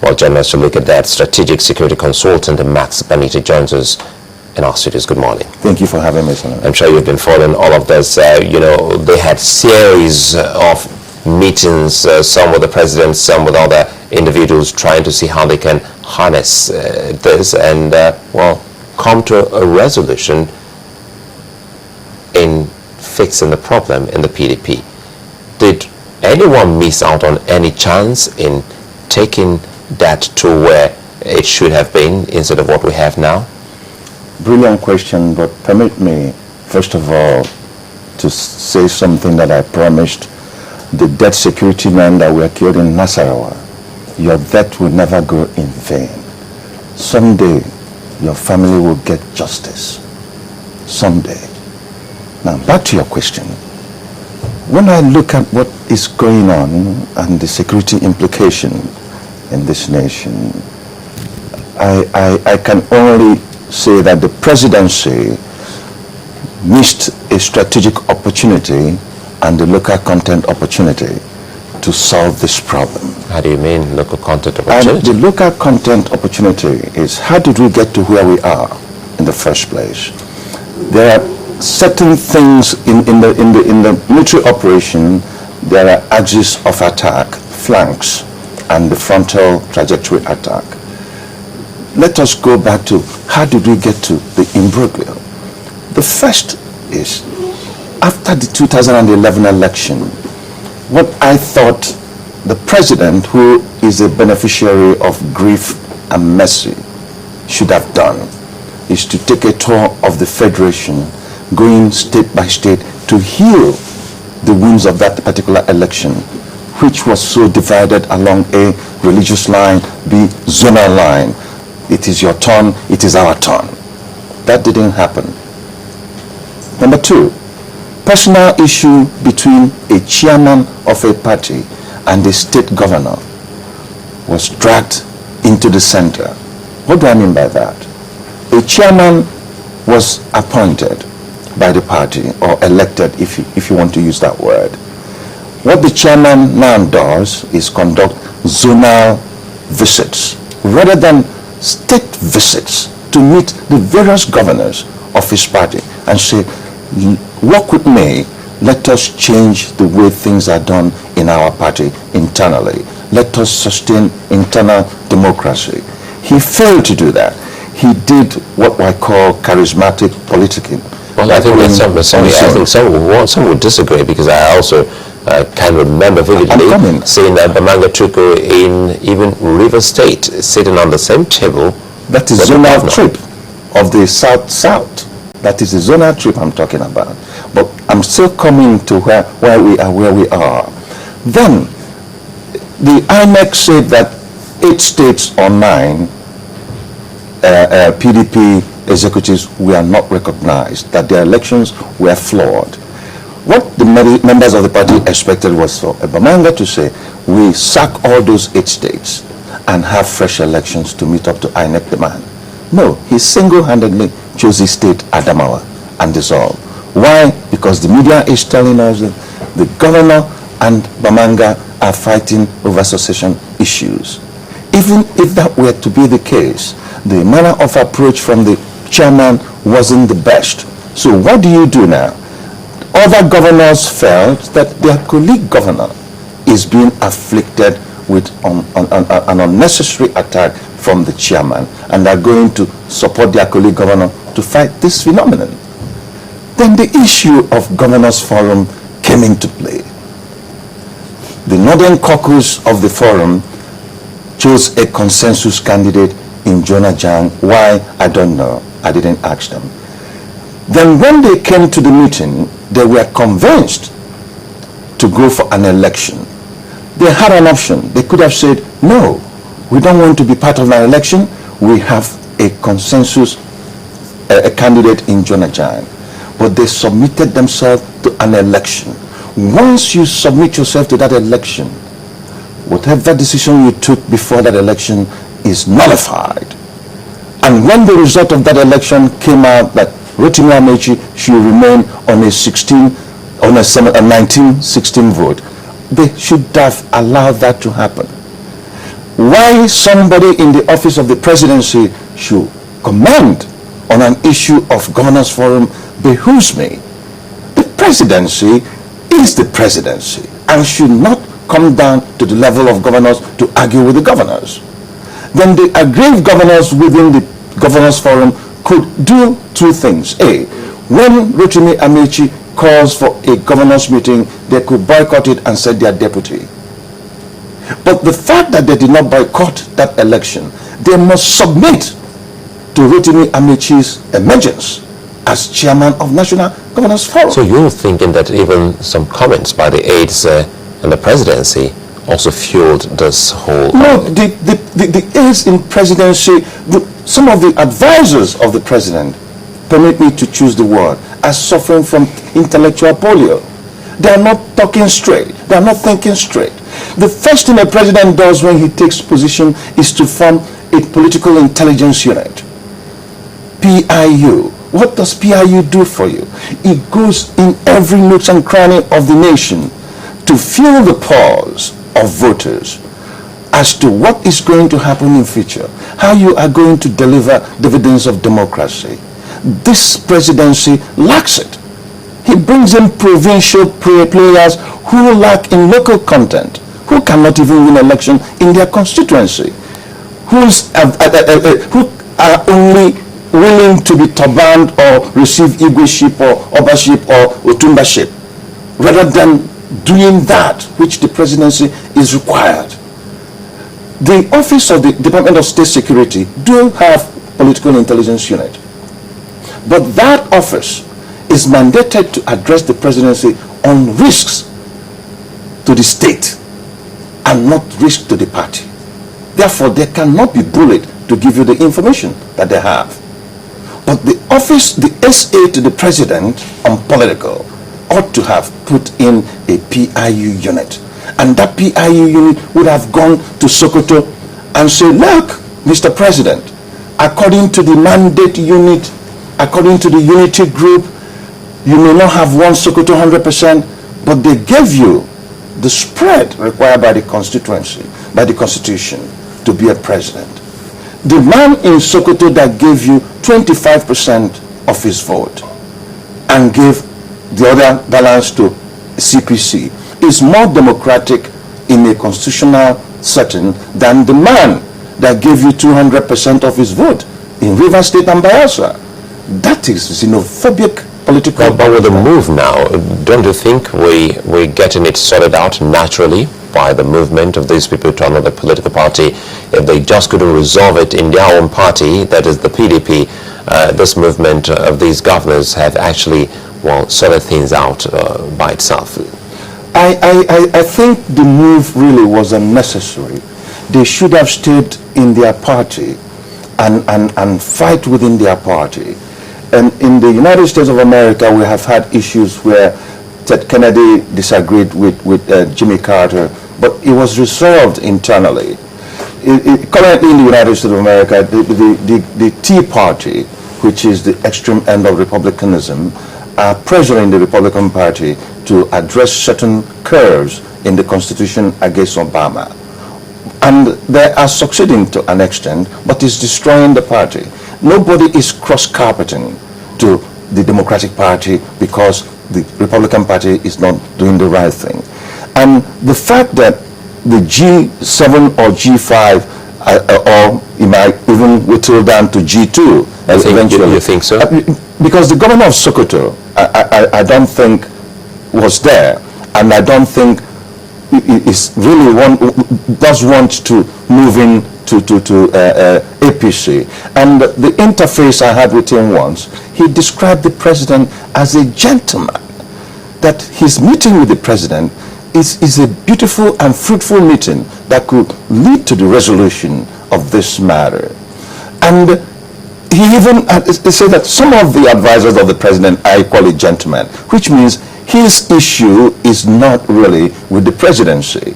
Well, joining us to look at that, strategic security consultant Max Benita joins us in our studios. Good morning. Thank you for having me, sir. I'm sure you've been following all of this. They had series of meetings, some with the president, some with other individuals, trying to see how they can harness this and, come to a resolution in fixing the problem in the PDP. Did anyone miss out on any chance in taking that to where it should have been instead of what we have now? Brilliant question, but permit me, first of all, to say something that I promised the dead security men that were killed in Nasarawa. Your death will never go in vain. Someday, your family will get justice. Someday. Now, back to your question. When I look at what is going on and the security implication in this nation, I can only say that the presidency missed a strategic opportunity and the local content opportunity to solve this problem. How do you mean local content opportunity? And the local content opportunity is, how did we get to where we are in the first place? There are certain things in the military operation. There are axes of attack, flanks, and the frontal trajectory attack. Let us go back to how did we get to the imbroglio. The first is, after the 2011 election, what I thought the president, who is a beneficiary of grief and mercy, should have done is to take a tour of the federation, going state by state to heal the wounds of that particular election, which was so divided along A, religious line, B, zonal line. It is your turn, it is our turn. That didn't happen. Number two, personal issue between a chairman of a party and a state governor was dragged into the center. What do I mean by that? A chairman was appointed by the party, or elected, if you want to use that word. What the chairman now does is conduct zonal visits rather than state visits to meet the various governors of his party and say, work with me, let us change the way things are done in our party internally. Let us sustain internal democracy. He failed to do that. He did what I call charismatic politicking. Well, I think that some would disagree, because I also can remember vividly seeing that Bamanga Tuku in even River State sitting on the same table. That is zonal trip of the South. That is the zonal trip I'm talking about. But I'm still coming to where we are. Then the INEC said that 8 states or 9 PDP executives were not recognized, that their elections were flawed. What the members of the party expected was for Bamanga to say, we sack all those 8 states and have fresh elections to meet up to INEC demand. No, he single-handedly chose the state Adamawa and dissolved. Why? Because the media is telling us that the governor and Bamanga are fighting over succession issues. Even if that were to be the case, the manner of approach from the chairman wasn't the best. So what do you do now? Other governors felt that their colleague governor is being afflicted with an unnecessary attack from the chairman, and are going to support their colleague governor to fight this phenomenon. Then the issue of governors forum came into play. The Northern Caucus of the forum chose a consensus candidate in Jonah Jang. Why? I don't know. I didn't ask them. Then when they came to the meeting, they were convinced to go for an election. They had an option. They could have said, no, we don't want to be part of an election. We have a consensus a candidate in Jonah Jang. But they submitted themselves to an election. Once you submit yourself to that election, whatever decision you took before that election is nullified. And when the result of that election came out that Rotimi Amaechi should remain on a 1916 vote, they should have allowed that to happen. why somebody in the office of the presidency should comment on an issue of governance forum behooves me. The presidency is the presidency and should not come down to the level of governors to argue with the governors. Then the aggrieved governors within the governors forum could do two things. A, when Rotimi Amaechi calls for a governors meeting, they could boycott it and set their deputy. But the fact that they did not boycott that election, they must submit to Rotimi Amaechi's emergence as chairman of National Governors Forum. So you're thinking that even some comments by the aides and the presidency also fueled this whole... No, the aides in presidency, some of the advisors of the president, permit me to choose the word, are suffering from intellectual polio. They are not talking straight. They are not thinking straight. The first thing a president does when he takes position is to form a political intelligence unit. PIU. What does PIU do for you? It goes in every nook and cranny of the nation to feel the pulse of voters as to what is going to happen in future, how you are going to deliver dividends of democracy. This presidency lacks it. He brings in provincial players who lack in local content, who cannot even win election in their constituency, who are only willing to be turbaned or receive Igweship or Obaship or Otumbaship, rather than doing that which the presidency is required. The office of the Department of State Security do have political intelligence unit, but that office is mandated to address the presidency on risks to the state and not risk to the party. Therefore, they cannot be bullied to give you the information that they have. But the office, the SA to the president on political, ought to have put in a PIU unit. And that PIU unit would have gone to Sokoto and say, look, Mr. President, according to the mandate unit, according to the unity group, you may not have won Sokoto 100%, but they gave you the spread required by the constituency, by the constitution, to be a president. The man in Sokoto that gave you 25% of his vote and gave the other balance to CPC is more democratic in a constitutional setting than the man that gave you 200% of his vote in Rivers State and Bayelsa. That is xenophobic political... But with the move now, don't you think we're getting it sorted out naturally by the movement of these people to another political party? If they just couldn't resolve it in their own party, that is the PDP, this movement of these governors have actually, well, sorted things out by itself. I think the move really was unnecessary. They should have stayed in their party and fight within their party. And in the United States of America, we have had issues where Ted Kennedy disagreed with Jimmy Carter, but it was resolved internally. Currently in the United States of America, the Tea Party, which is the extreme end of republicanism, are pressuring the Republican Party to address certain curves in the Constitution against Obama. And they are succeeding to an extent, but it's destroying the party. Nobody is cross-carpeting to the Democratic Party because the Republican Party is not doing the right thing. And the fact that the G7 or G5, or it might even whittle down to G2 eventually. You think so? Because the governor of Sokoto, I don't think was there, and I don't think is really does want to move in to APC. And the interface I had with him once, he described the president as a gentleman, that his meeting with the president is a beautiful and fruitful meeting that could lead to the resolution of this matter. And he even said that some of the advisors of the president are equally gentlemen, which means his issue is not really with the presidency.